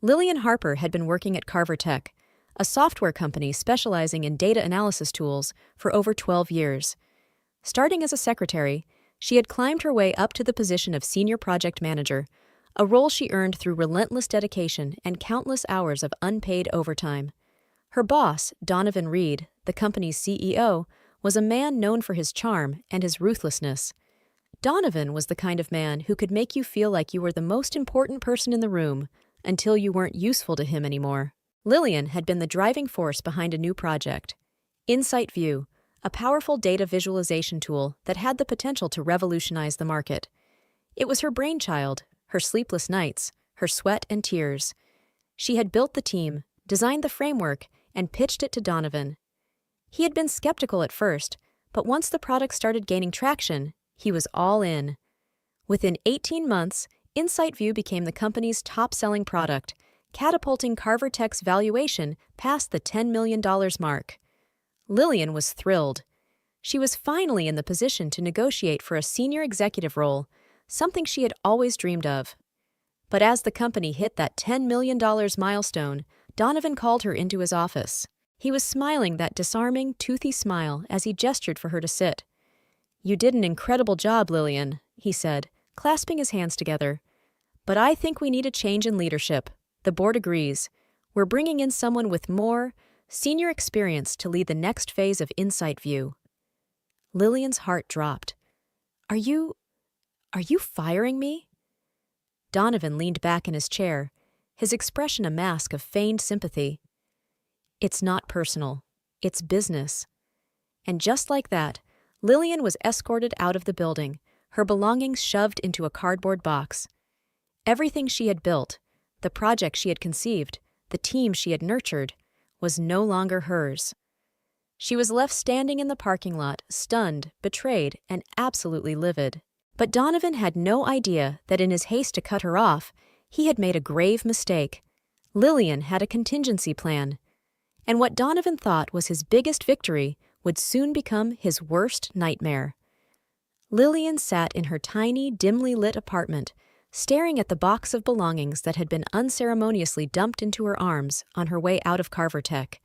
Lillian Harper had been working at Covert, a software company specializing in data analysis tools, for over 12 years. Starting as a secretary, she had climbed her way up to the position of senior project manager, a role she earned through relentless dedication and countless hours of unpaid overtime. Her boss, Donovan, the company's CEO, was a man known for his charm and his ruthlessness. Donovan was the kind of man who could make you feel like you were the most important person in the room until you weren't useful to him anymore. Lillian had been the driving force behind a new project, InsightView, a powerful data visualization tool that had the potential to revolutionize the market. It was her brainchild, her sleepless nights, her sweat and tears. She had built the team, designed the framework, and pitched it to Donovan. He had been skeptical at first, but once the product started gaining traction, he was all in. Within 18 months, InsightView became the company's top-selling product, catapulting Covert's valuation past the $10 million mark. Lillian was thrilled. She was finally in the position to negotiate for a senior executive role, something she had always dreamed of. But as the company hit that $10 million milestone, Donovan called her into his office. He was smiling that disarming, toothy smile as he gestured for her to sit. "You did an incredible job, Lillian," he said, clasping his hands together. "But I think we need a change in leadership. The board agrees. We're bringing in someone with more senior experience to lead the next phase of InsightView." Lillian's heart dropped. Are you firing me?" Donovan leaned back in his chair, his expression a mask of feigned sympathy. "It's not personal. It's business." And just like that, Lillian was escorted out of the building, her belongings shoved into a cardboard box. Everything she had built, the project she had conceived, the team she had nurtured, was no longer hers. She was left standing in the parking lot, stunned, betrayed, and absolutely livid. But Donovan had no idea that in his haste to cut her off, he had made a grave mistake. Lillian had a contingency plan. And what Donovan thought was his biggest victory would soon become his worst nightmare. Lillian sat in her tiny, dimly lit apartment, staring at the box of belongings that had been unceremoniously dumped into her arms on her way out of Covert.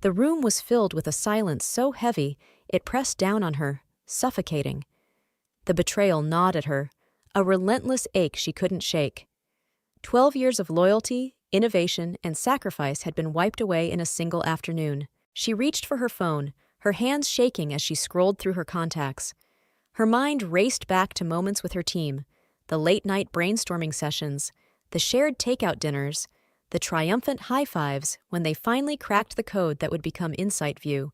The room was filled with a silence so heavy it pressed down on her, suffocating. The betrayal gnawed at her, a relentless ache she couldn't shake. 12 years of loyalty, innovation, and sacrifice had been wiped away in a single afternoon. She reached for her phone, her hands shaking as she scrolled through her contacts. Her mind raced back to moments with her team, the late-night brainstorming sessions, the shared takeout dinners, the triumphant high-fives when they finally cracked the code that would become InsightView.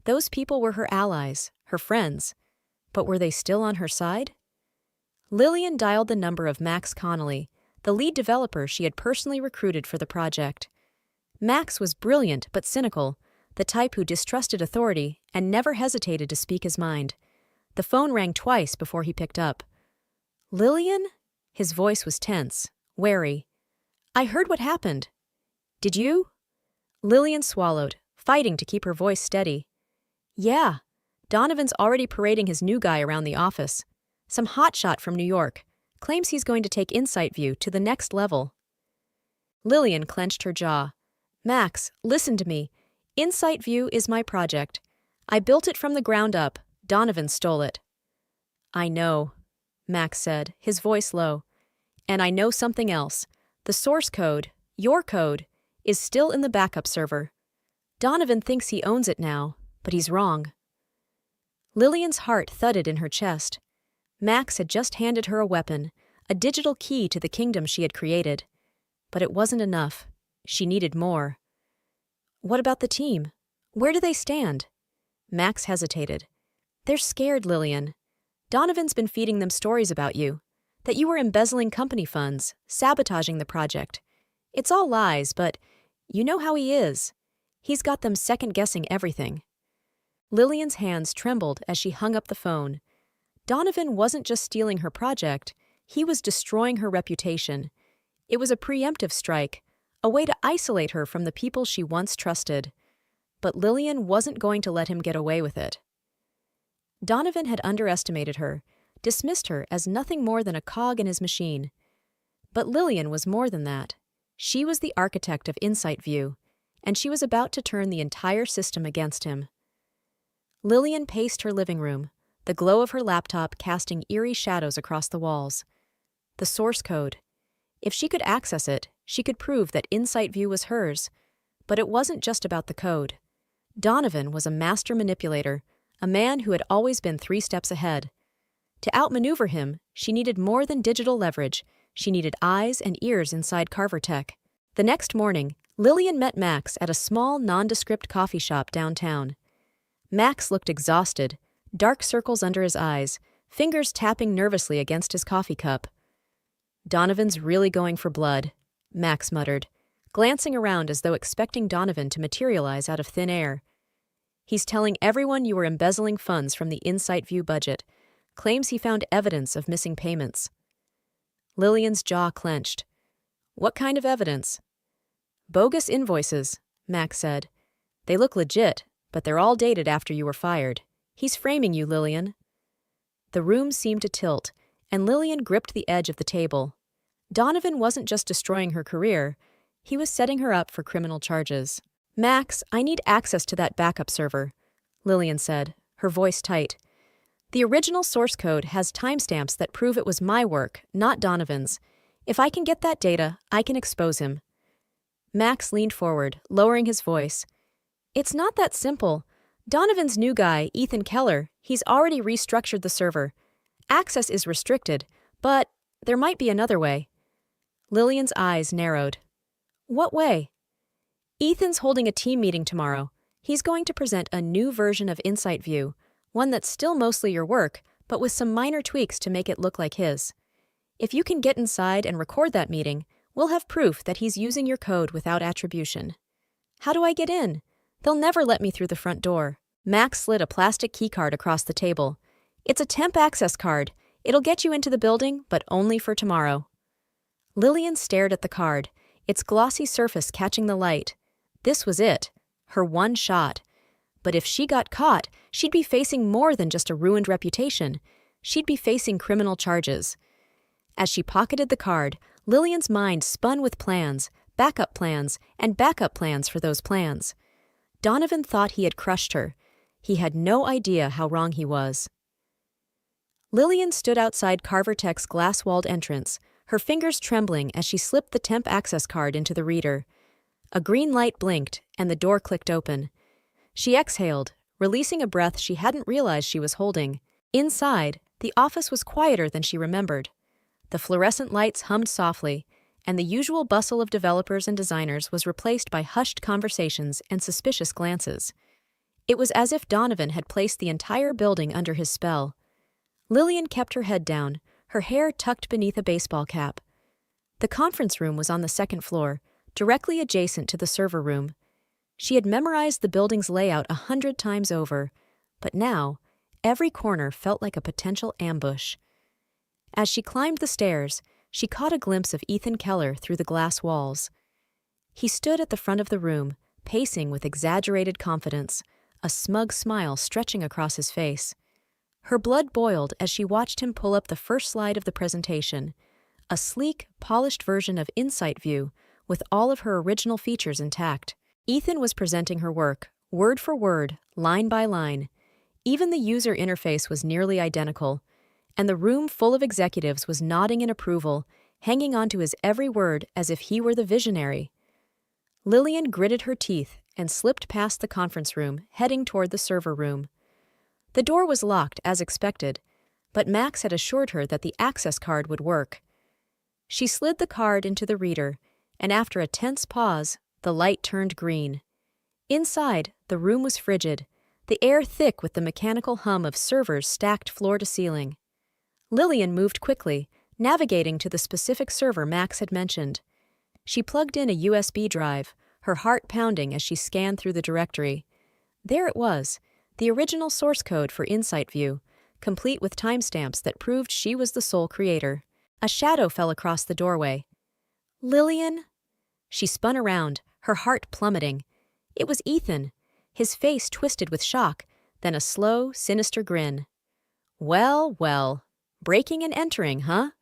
Those people were her allies, her friends. But were they still on her side? Lillian dialed the number of Max Connolly, the lead developer she had personally recruited for the project. Max was brilliant but cynical, the type who distrusted authority and never hesitated to speak his mind. The phone rang twice before he picked up. "Lillian?" His voice was tense, wary. "I heard what happened." "Did you?" Lillian swallowed, fighting to keep her voice steady. "Yeah. Donovan's already parading his new guy around the office. Some hotshot from New York. Claims he's going to take InsightView to the next level." Lillian clenched her jaw. "Max, listen to me. InsightView is my project. I built it from the ground up. Donovan stole it." "I know," Max said, his voice low. "And I know something else. The source code, your code, is still in the backup server. Donovan thinks he owns it now, but he's wrong." Lillian's heart thudded in her chest. Max had just handed her a weapon, a digital key to the kingdom she had created. But it wasn't enough. She needed more. "What about the team? Where do they stand?" Max hesitated. "They're scared, Lillian. Donovan's been feeding them stories about you, that you were embezzling company funds, sabotaging the project. It's all lies, but you know how he is. He's got them second-guessing everything." Lillian's hands trembled as she hung up the phone. Donovan wasn't just stealing her project, he was destroying her reputation. It was a preemptive strike, a way to isolate her from the people she once trusted. But Lillian wasn't going to let him get away with it. Donovan had underestimated her, dismissed her as nothing more than a cog in his machine. But Lillian was more than that. She was the architect of InsightView, and she was about to turn the entire system against him. Lillian paced her living room, the glow of her laptop casting eerie shadows across the walls. The source code. If she could access it, she could prove that InsightView was hers. But it wasn't just about the code. Donovan was a master manipulator, a man who had always been 3 steps ahead. To outmaneuver him, she needed more than digital leverage. She needed eyes and ears inside CovертTech. The next morning, Lillian met Max at a small, nondescript coffee shop downtown. Max looked exhausted, dark circles under his eyes, fingers tapping nervously against his coffee cup. "Donovan's really going for blood," Max muttered, glancing around as though expecting Donovan to materialize out of thin air. "He's telling everyone you were embezzling funds from the InsightView budget, claims he found evidence of missing payments." Lillian's jaw clenched. "What kind of evidence?" "Bogus invoices," Max said. "They look legit, but they're all dated after you were fired. He's framing you, Lillian." The room seemed to tilt, and Lillian gripped the edge of the table. Donovan wasn't just destroying her career, he was setting her up for criminal charges. "Max, I need access to that backup server," Lillian said, her voice tight. "The original source code has timestamps that prove it was my work, not Donovan's. If I can get that data, I can expose him." Max leaned forward, lowering his voice. "It's not that simple. Donovan's new guy, Ethan Keller, he's already restructured the server. Access is restricted, but there might be another way." Lillian's eyes narrowed. "What way?" "Ethan's holding a team meeting tomorrow. He's going to present a new version of InsightView, one that's still mostly your work, but with some minor tweaks to make it look like his. If you can get inside and record that meeting, we'll have proof that he's using your code without attribution." "How do I get in?" "They'll never let me through the front door." Max slid a plastic keycard across the table. "It's a temp access card. It'll get you into the building, but only for tomorrow." Lillian stared at the card, its glossy surface catching the light. This was it, her one shot. But if she got caught, she'd be facing more than just a ruined reputation. She'd be facing criminal charges. As she pocketed the card, Lillian's mind spun with plans, and backup plans for those plans. Donovan thought he had crushed her. He had no idea how wrong he was. Lillian stood outside CovертTech's glass-walled entrance, her fingers trembling as she slipped the temp access card into the reader. A green light blinked, and the door clicked open. She exhaled, releasing a breath she hadn't realized she was holding. Inside, the office was quieter than she remembered. The fluorescent lights hummed softly, and the usual bustle of developers and designers was replaced by hushed conversations and suspicious glances. It was as if Donovan had placed the entire building under his spell. Lillian kept her head down, her hair tucked beneath a baseball cap. The conference room was on the second floor, directly adjacent to the server room. She had memorized the building's layout 100 times over, but now, every corner felt like a potential ambush. As she climbed the stairs, she caught a glimpse of Ethan Keller through the glass walls. He stood at the front of the room, pacing with exaggerated confidence, a smug smile stretching across his face. Her blood boiled as she watched him pull up the first slide of the presentation, a sleek, polished version of InsightView with all of her original features intact. Ethan was presenting her work, word for word, line by line. Even the user interface was nearly identical, and the room full of executives was nodding in approval, hanging on to his every word as if he were the visionary. Lillian gritted her teeth and slipped past the conference room, heading toward the server room. The door was locked, as expected, but Max had assured her that the access card would work. She slid the card into the reader, and after a tense pause, the light turned green. Inside, the room was frigid, the air thick with the mechanical hum of servers stacked floor to ceiling. Lillian moved quickly, navigating to the specific server Max had mentioned. She plugged in a USB drive, her heart pounding as she scanned through the directory. There it was, the original source code for InsightView, complete with timestamps that proved she was the sole creator. A shadow fell across the doorway. "Lillian?" She spun around, her heart plummeting. It was Ethan, his face twisted with shock, then a slow, sinister grin. "Well, well. Breaking and entering, huh?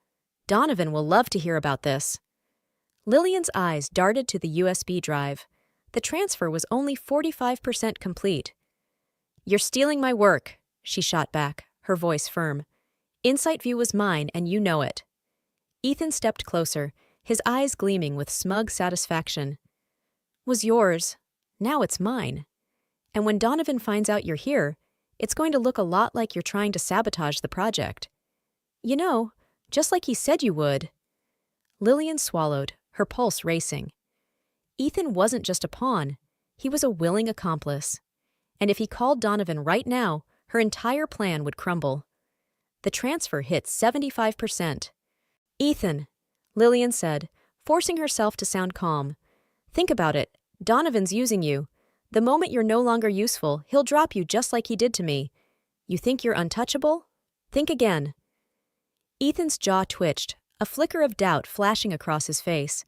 Donovan will love to hear about this." Lillian's eyes darted to the USB drive. The transfer was only 45% complete. "You're stealing my work," she shot back, her voice firm. "Insight View was mine, and you know it." Ethan stepped closer, his eyes gleaming with smug satisfaction. "Was yours. Now it's mine. And when Donovan finds out you're here, it's going to look a lot like you're trying to sabotage the project. You know, just like he said you would." Lillian swallowed, her pulse racing. Ethan wasn't just a pawn, he was a willing accomplice. And if he called Donovan right now, her entire plan would crumble. The transfer hit 75%. "Ethan," Lillian said, forcing herself to sound calm. "Think about it. Donovan's using you. The moment you're no longer useful, he'll drop you just like he did to me. You think you're untouchable? Think again." Ethan's jaw twitched, a flicker of doubt flashing across his face.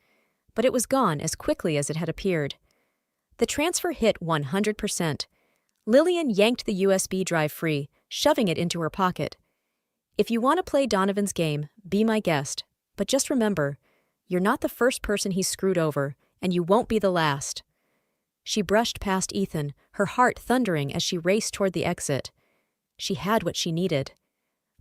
But it was gone as quickly as it had appeared. The transfer hit 100%. Lillian yanked the USB drive free, shoving it into her pocket. "If you want to play Donovan's game, be my guest. But just remember, you're not the first person he's screwed over, and you won't be the last." She brushed past Ethan, her heart thundering as she raced toward the exit. She had what she needed.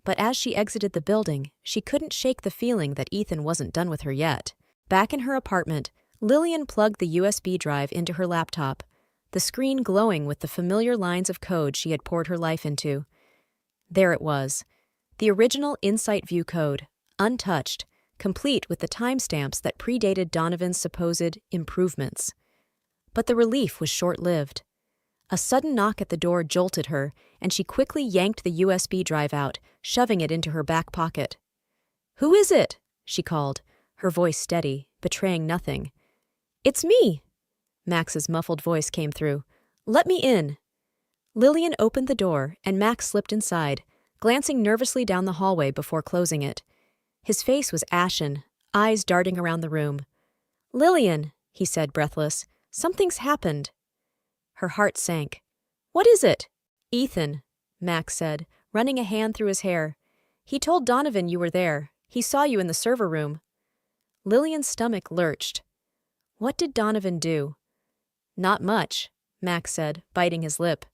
But as she exited the building, she couldn't shake the feeling that Ethan wasn't done with her yet. Back in her apartment, Lillian plugged the USB drive into her laptop, the screen glowing with the familiar lines of code she had poured her life into. There it was, the original Insight View code, untouched, complete with the timestamps that predated Donovan's supposed improvements. But the relief was short-lived. A sudden knock at the door jolted her, and she quickly yanked the USB drive out, shoving it into her back pocket. "Who is it?" she called, her voice steady, betraying nothing. "It's me," Max's muffled voice came through. "Let me in." Lillian opened the door, and Max slipped inside, glancing nervously down the hallway before closing it. His face was ashen, eyes darting around the room. "Lillian," he said, breathless, "something's happened." Her heart sank. "What is it?" "Ethan," Max said, running a hand through his hair. "He told Donovan you were there. He saw you in the server room." Lillian's stomach lurched. What did Donovan do? "Not much," Max said, biting his lip.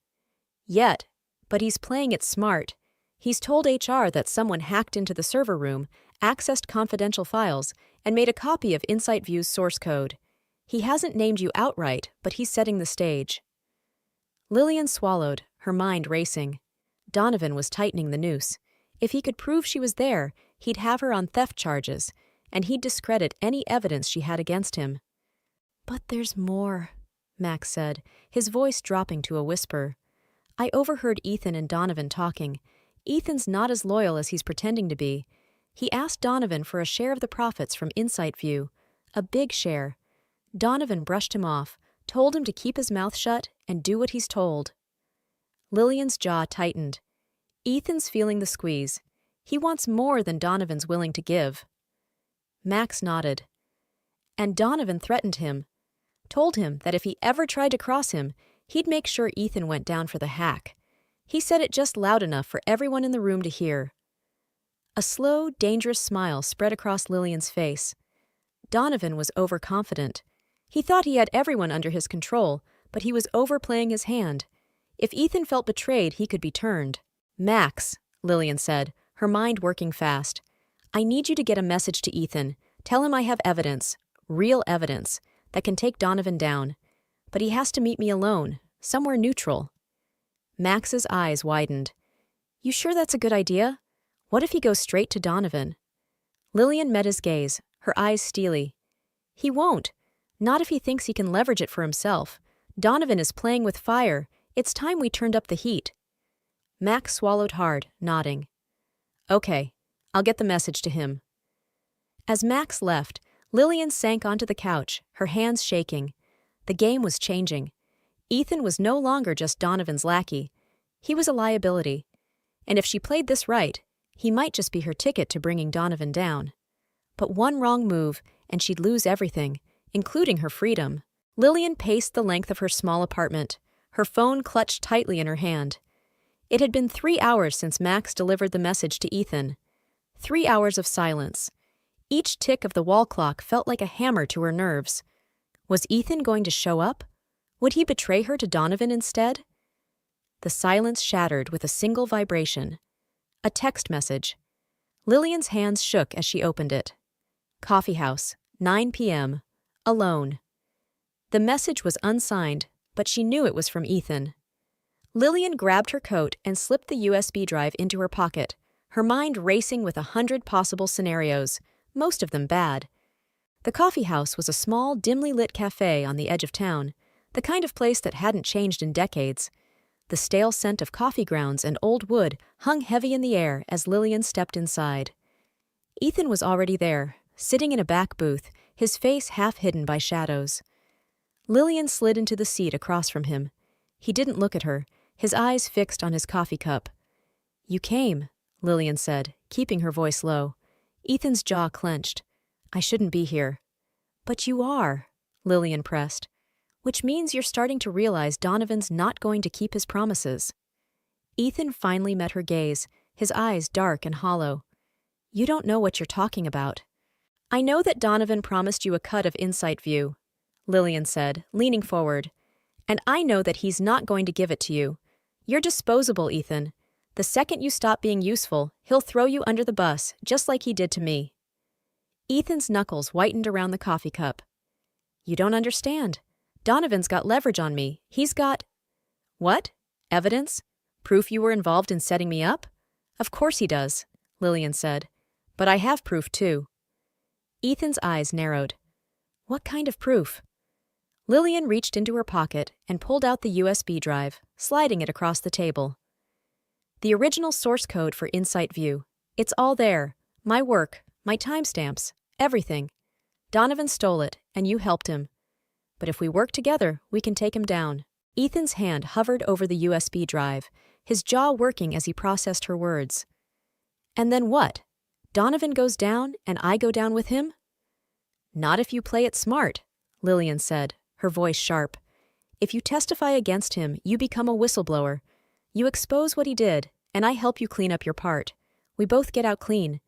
"Yet, but he's playing it smart. He's told HR that someone hacked into the server room, accessed confidential files, and made a copy of Insight View's source code. He hasn't named you outright, but he's setting the stage." Lillian swallowed, her mind racing. Donovan was tightening the noose. If he could prove she was there, he'd have her on theft charges, and he'd discredit any evidence she had against him. "But there's more," Max said, his voice dropping to a whisper. "I overheard Ethan and Donovan talking. Ethan's not as loyal as he's pretending to be. He asked Donovan for a share of the profits from Insight View, a big share. Donovan brushed him off, told him to keep his mouth shut and do what he's told." Lillian's jaw tightened. Ethan's feeling the squeeze. He wants more than Donovan's willing to give. Max nodded. "And Donovan threatened him. Told him that if he ever tried to cross him, he'd make sure Ethan went down for the hack. He said it just loud enough for everyone in the room to hear." A slow, dangerous smile spread across Lillian's face. Donovan was overconfident. He thought he had everyone under his control, but he was overplaying his hand. If Ethan felt betrayed, he could be turned. "Max," Lillian said, her mind working fast, "I need you to get a message to Ethan. Tell him I have evidence, real evidence, that can take Donovan down. But he has to meet me alone, somewhere neutral." Max's eyes widened. "You sure that's a good idea? What if he goes straight to Donovan?" Lillian met his gaze, her eyes steely. "He won't. Not if he thinks he can leverage it for himself. Donovan is playing with fire. It's time we turned up the heat." Max swallowed hard, nodding. "Okay, I'll get the message to him." As Max left, Lillian sank onto the couch, her hands shaking. The game was changing. Ethan was no longer just Donovan's lackey. He was a liability. And if she played this right, he might just be her ticket to bringing Donovan down. But one wrong move, and she'd lose everything, including her freedom. Lillian paced the length of her small apartment, her phone clutched tightly in her hand. It had been 3 hours since Max delivered the message to Ethan. 3 hours of silence. Each tick of the wall clock felt like a hammer to her nerves. Was Ethan going to show up? Would he betray her to Donovan instead? The silence shattered with a single vibration. A text message. Lillian's hands shook as she opened it. Coffee house, 9 p.m. Alone. The message was unsigned, but she knew it was from Ethan. Lillian grabbed her coat and slipped the USB drive into her pocket, her mind racing with 100 possible scenarios, most of them bad. The coffee house was a small, dimly lit cafe on the edge of town, the kind of place that hadn't changed in decades. The stale scent of coffee grounds and old wood hung heavy in the air as Lillian stepped inside. Ethan was already there, sitting in a back booth, his face half hidden by shadows. Lillian slid into the seat across from him. He didn't look at her, his eyes fixed on his coffee cup. "You came," Lillian said, keeping her voice low. Ethan's jaw clenched. "I shouldn't be here." "But you are," Lillian pressed. "Which means you're starting to realize Donovan's not going to keep his promises." Ethan finally met her gaze, his eyes dark and hollow. "You don't know what you're talking about." "I know that Donovan promised you a cut of Insight View," Lillian said, leaning forward. "And I know that he's not going to give it to you. You're disposable, Ethan. The second you stop being useful, he'll throw you under the bus, just like he did to me." Ethan's knuckles whitened around the coffee cup. "You don't understand. Donovan's got leverage on me. He's got—" "What? Evidence? Proof you were involved in setting me up?" "Of course he does," Lillian said. "But I have proof, too." Ethan's eyes narrowed. "What kind of proof?" Lillian reached into her pocket and pulled out the USB drive, sliding it across the table. "The original source code for Insight View. It's all there. My work, my timestamps, everything. Donovan stole it, and you helped him. But if we work together, we can take him down." Ethan's hand hovered over the USB drive, his jaw working as he processed her words. "And then what? Donovan goes down, and I go down with him?" "Not if you play it smart," Lillian said, her voice sharp. "If you testify against him, you become a whistleblower. You expose what he did, and I help you clean up your part. We both get out clean.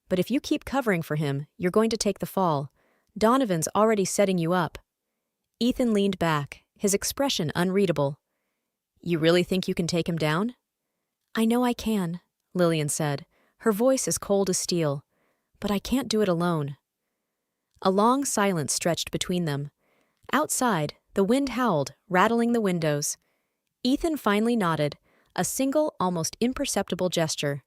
But if you keep covering for him, you're going to take the fall. Donovan's already setting you up." Ethan leaned back, his expression unreadable. "You really think you can take him down?" "I know I can," Lillian said, her voice as cold as steel. "But I can't do it alone." A long silence stretched between them. Outside, the wind howled, rattling the windows. Ethan finally nodded, a single, almost imperceptible gesture.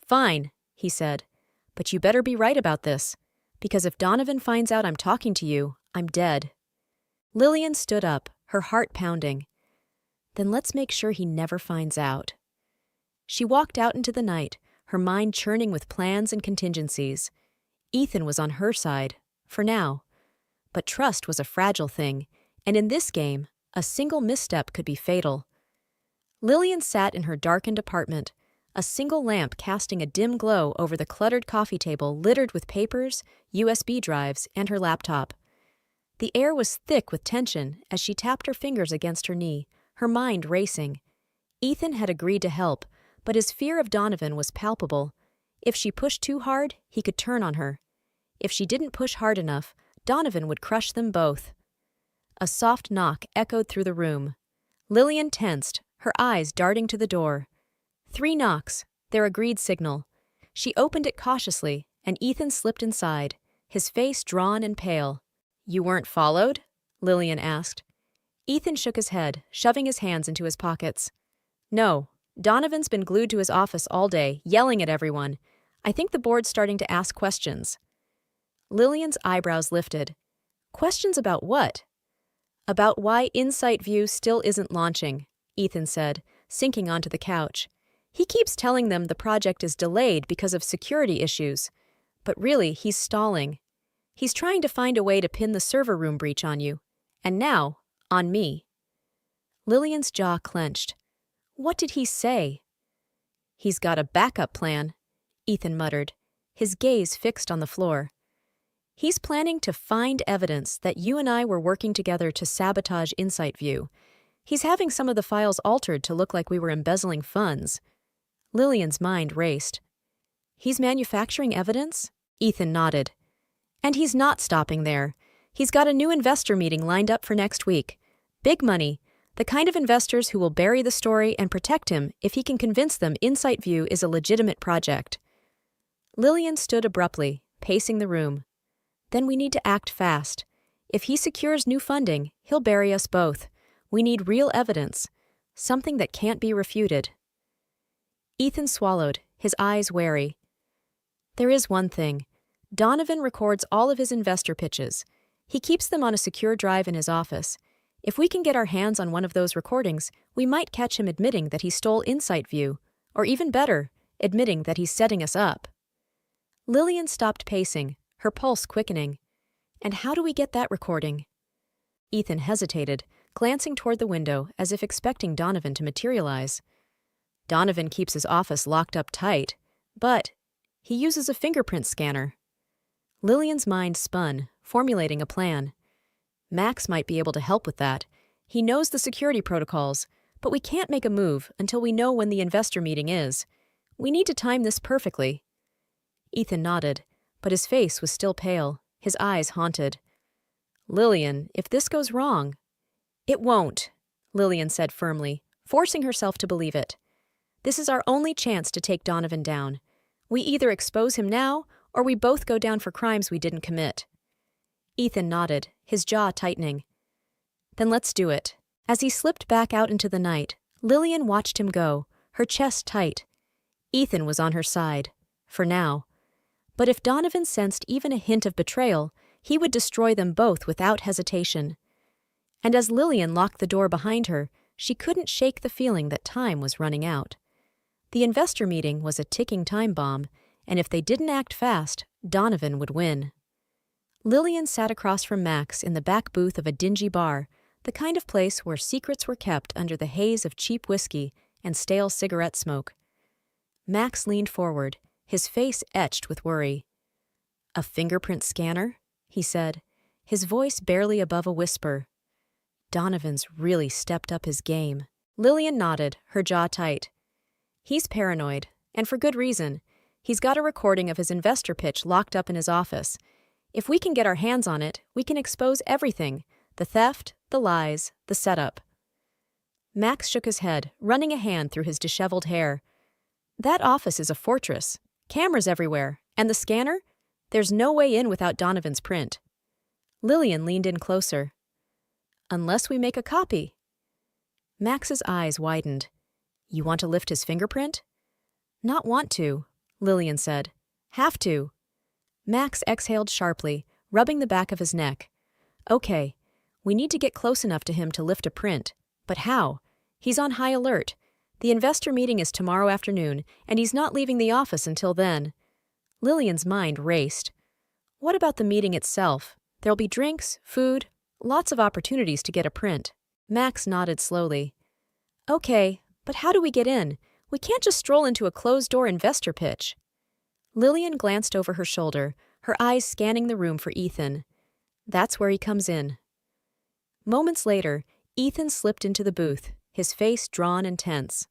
"Fine," he said. "But you better be right about this, because if Donovan finds out I'm talking to you, I'm dead." Lillian stood up, her heart pounding. "Then let's make sure he never finds out." She walked out into the night, her mind churning with plans and contingencies. Ethan was on her side, for now. But trust was a fragile thing, and in this game, a single misstep could be fatal. Lillian sat in her darkened apartment, a single lamp casting a dim glow over the cluttered coffee table littered with papers, USB drives, and her laptop. The air was thick with tension as she tapped her fingers against her knee, her mind racing. Ethan had agreed to help, but his fear of Donovan was palpable. If she pushed too hard, he could turn on her. If she didn't push hard enough, Donovan would crush them both. A soft knock echoed through the room. Lillian tensed, her eyes darting to the door. 3 knocks, their agreed signal. She opened it cautiously, and Ethan slipped inside, his face drawn and pale. "You weren't followed?" Lillian asked. Ethan shook his head, shoving his hands into his pockets. "No, Donovan's been glued to his office all day, yelling at everyone. I think the board's starting to ask questions." Lillian's eyebrows lifted. "Questions about what?" "About why Insight View still isn't launching," Ethan said, sinking onto the couch. "He keeps telling them the project is delayed because of security issues. But really, he's stalling. He's trying to find a way to pin the server room breach on you. And now, on me." Lillian's jaw clenched. What did he say? "He's got a backup plan," Ethan muttered, his gaze fixed on the floor. "He's planning to find evidence that you and I were working together to sabotage Insight View. He's having some of the files altered to look like we were embezzling funds." Lillian's mind raced. "He's manufacturing evidence?" Ethan nodded. And he's not stopping there. He's got a new investor meeting lined up for next week. Big money, the kind of investors who will bury the story and protect him if he can convince them Insight View is a legitimate project. Lillian stood abruptly, pacing the room. Then we need to act fast. If he secures new funding, he'll bury us both. We need real evidence, something that can't be refuted. Ethan swallowed, his eyes wary. There is one thing. Donovan records all of his investor pitches. He keeps them on a secure drive in his office. If we can get our hands on one of those recordings, we might catch him admitting that he stole Insight View, or even better, admitting that he's setting us up. Lillian stopped pacing, her pulse quickening. And how do we get that recording? Ethan hesitated, glancing toward the window as if expecting Donovan to materialize. Donovan keeps his office locked up tight, but he uses a fingerprint scanner. Lillian's mind spun, formulating a plan. Max might be able to help with that. He knows the security protocols, but we can't make a move until we know when the investor meeting is. We need to time this perfectly. Ethan nodded, but his face was still pale, his eyes haunted. Lillian, if this goes wrong— It won't, Lillian said firmly, forcing herself to believe it. This is our only chance to take Donovan down. We either expose him now, or we both go down for crimes we didn't commit. Ethan nodded, his jaw tightening. Then let's do it. As he slipped back out into the night, Lillian watched him go, her chest tight. Ethan was on her side, for now. But if Donovan sensed even a hint of betrayal, he would destroy them both without hesitation. And as Lillian locked the door behind her, she couldn't shake the feeling that time was running out. The investor meeting was a ticking time bomb, and if they didn't act fast, Donovan would win. Lillian sat across from Max in the back booth of a dingy bar, the kind of place where secrets were kept under the haze of cheap whiskey and stale cigarette smoke. Max leaned forward, his face etched with worry. "A fingerprint scanner?" he said, his voice barely above a whisper. Donovan's really stepped up his game. Lillian nodded, her jaw tight. He's paranoid, and for good reason. He's got a recording of his investor pitch locked up in his office. If we can get our hands on it, we can expose everything— the theft, the lies, the setup. Max shook his head, running a hand through his disheveled hair. That office is a fortress. Cameras everywhere. And the scanner? There's no way in without Donovan's print. Lillian leaned in closer. Unless we make a copy. Max's eyes widened. You want to lift his fingerprint? Not want to, Lillian said. Have to. Max exhaled sharply, rubbing the back of his neck. Okay, we need to get close enough to him to lift a print. But how? He's on high alert. The investor meeting is tomorrow afternoon, and he's not leaving the office until then. Lillian's mind raced. What about the meeting itself? There'll be drinks, food, lots of opportunities to get a print. Max nodded slowly. Okay, but how do we get in? We can't just stroll into a closed-door investor pitch. Lillian glanced over her shoulder, her eyes scanning the room for Ethan. That's where he comes in. Moments later, Ethan slipped into the booth, his face drawn and tense.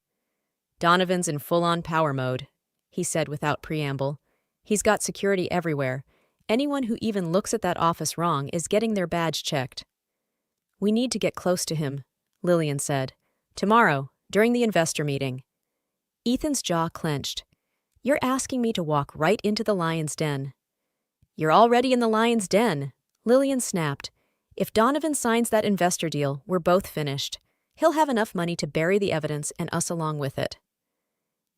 Donovan's in full-on power mode, he said without preamble. He's got security everywhere. Anyone who even looks at that office wrong is getting their badge checked. We need to get close to him, Lillian said. Tomorrow, during the investor meeting. Ethan's jaw clenched. You're asking me to walk right into the lion's den. You're already in the lion's den, Lillian snapped. If Donovan signs that investor deal, we're both finished. He'll have enough money to bury the evidence and us along with it.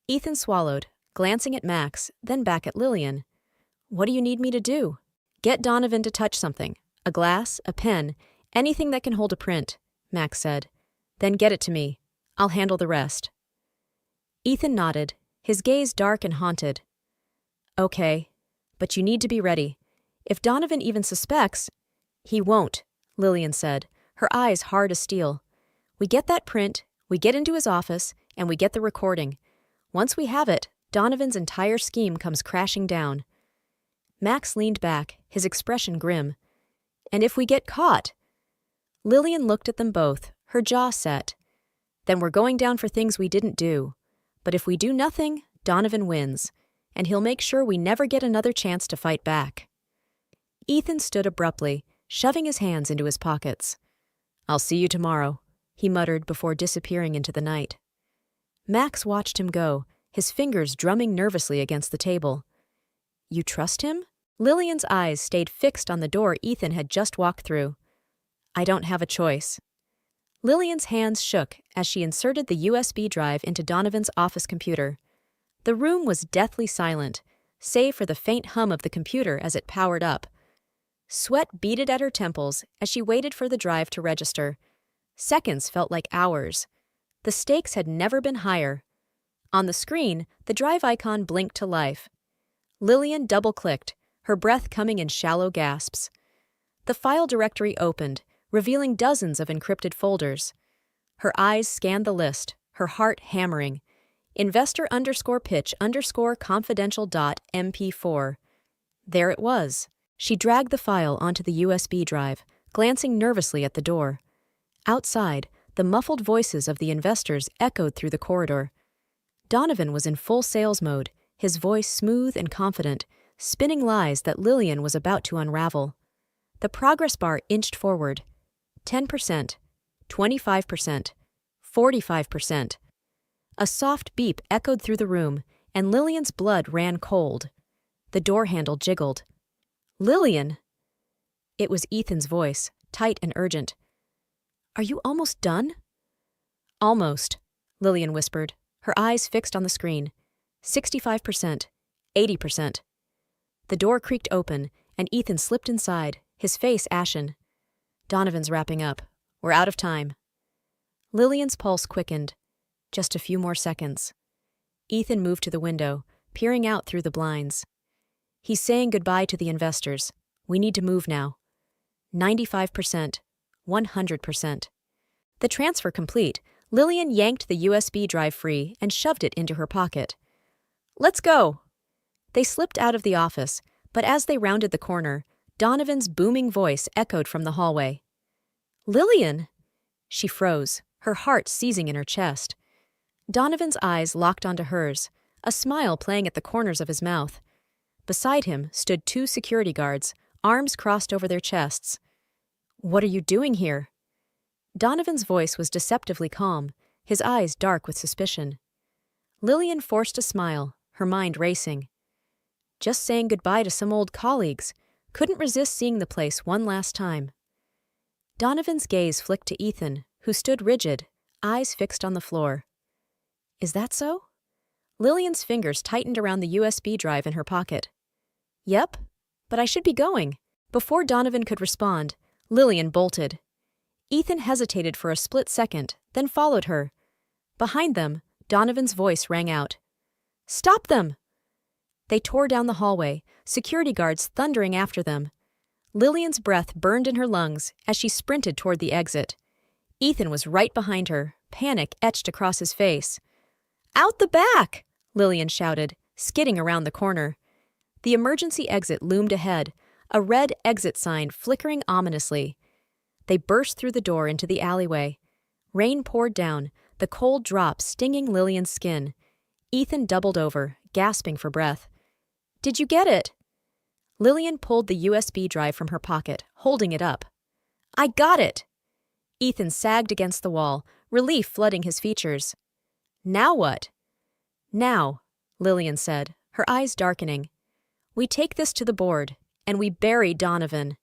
Ethan swallowed, glancing at Max, then back at Lillian. What do you need me to do? Get Donovan to touch something. A glass, a pen, anything that can hold a print, Max said. Then get it to me. I'll handle the rest. Ethan nodded, his gaze dark and haunted. Okay, but you need to be ready. If Donovan even suspects— He won't, Lillian said, her eyes hard as steel. We get that print, we get into his office, and we get the recording. Once we have it, Donovan's entire scheme comes crashing down. Max leaned back, his expression grim. And if we get caught? Lillian looked at them both, her jaw set. Then we're going down for things we didn't do. But if we do nothing, Donovan wins, and he'll make sure we never get another chance to fight back. Ethan stood abruptly, shoving his hands into his pockets. "I'll see you tomorrow," he muttered before disappearing into the night. Max watched him go, his fingers drumming nervously against the table. "You trust him?" Lillian's eyes stayed fixed on the door Ethan had just walked through. "I don't have a choice." Lillian's hands shook as she inserted the USB drive into Donovan's office computer. The room was deathly silent, save for the faint hum of the computer as it powered up. Sweat beaded at her temples as she waited for the drive to register. Seconds felt like hours. The stakes had never been higher. On the screen, the drive icon blinked to life. Lillian double-clicked, her breath coming in shallow gasps. The file directory opened, revealing dozens of encrypted folders. Her eyes scanned the list, her heart hammering. investor_pitch_confidential.mp4. There it was. She dragged the file onto the USB drive, glancing nervously at the door. Outside, the muffled voices of the investors echoed through the corridor. Donovan was in full sales mode, his voice smooth and confident, spinning lies that Lillian was about to unravel. The progress bar inched forward. 10%, 25%, 45%. A soft beep echoed through the room, and Lillian's blood ran cold. The door handle jiggled. "Lillian!" It was Ethan's voice, tight and urgent. "Are you almost done?" "Almost," Lillian whispered, her eyes fixed on the screen. 65%, 80%. The door creaked open, and Ethan slipped inside, his face ashen. "Donovan's wrapping up. We're out of time." Lillian's pulse quickened. Just a few more seconds. Ethan moved to the window, peering out through the blinds. "He's saying goodbye to the investors. We need to move now." 95%, 100%. The transfer complete, Lillian yanked the USB drive free and shoved it into her pocket. "Let's go!" They slipped out of the office, but as they rounded the corner, Donovan's booming voice echoed from the hallway. "Lillian!" She froze, her heart seizing in her chest. Donovan's eyes locked onto hers, a smile playing at the corners of his mouth. Beside him stood two security guards, arms crossed over their chests. "What are you doing here?" Donovan's voice was deceptively calm, his eyes dark with suspicion. Lillian forced a smile, her mind racing. "Just saying goodbye to some old colleagues. Couldn't resist seeing the place one last time." Donovan's gaze flicked to Ethan, who stood rigid, eyes fixed on the floor. "Is that so?" Lillian's fingers tightened around the USB drive in her pocket. "Yep, but I should be going." Before Donovan could respond, Lillian bolted. Ethan hesitated for a split second, then followed her. Behind them, Donovan's voice rang out. "Stop them!" They tore down the hallway, security guards thundering after them. Lillian's breath burned in her lungs as she sprinted toward the exit. Ethan was right behind her, panic etched across his face. "Out the back!" Lillian shouted, skidding around the corner. The emergency exit loomed ahead, a red exit sign flickering ominously. They burst through the door into the alleyway. Rain poured down, the cold drop stinging Lillian's skin. Ethan doubled over, gasping for breath. "Did you get it?" Lillian pulled the USB drive from her pocket, holding it up. "I got it!" Ethan sagged against the wall, relief flooding his features. "Now what?" "Now," Lillian said, her eyes darkening. "We take this to the board, and we bury Donovan."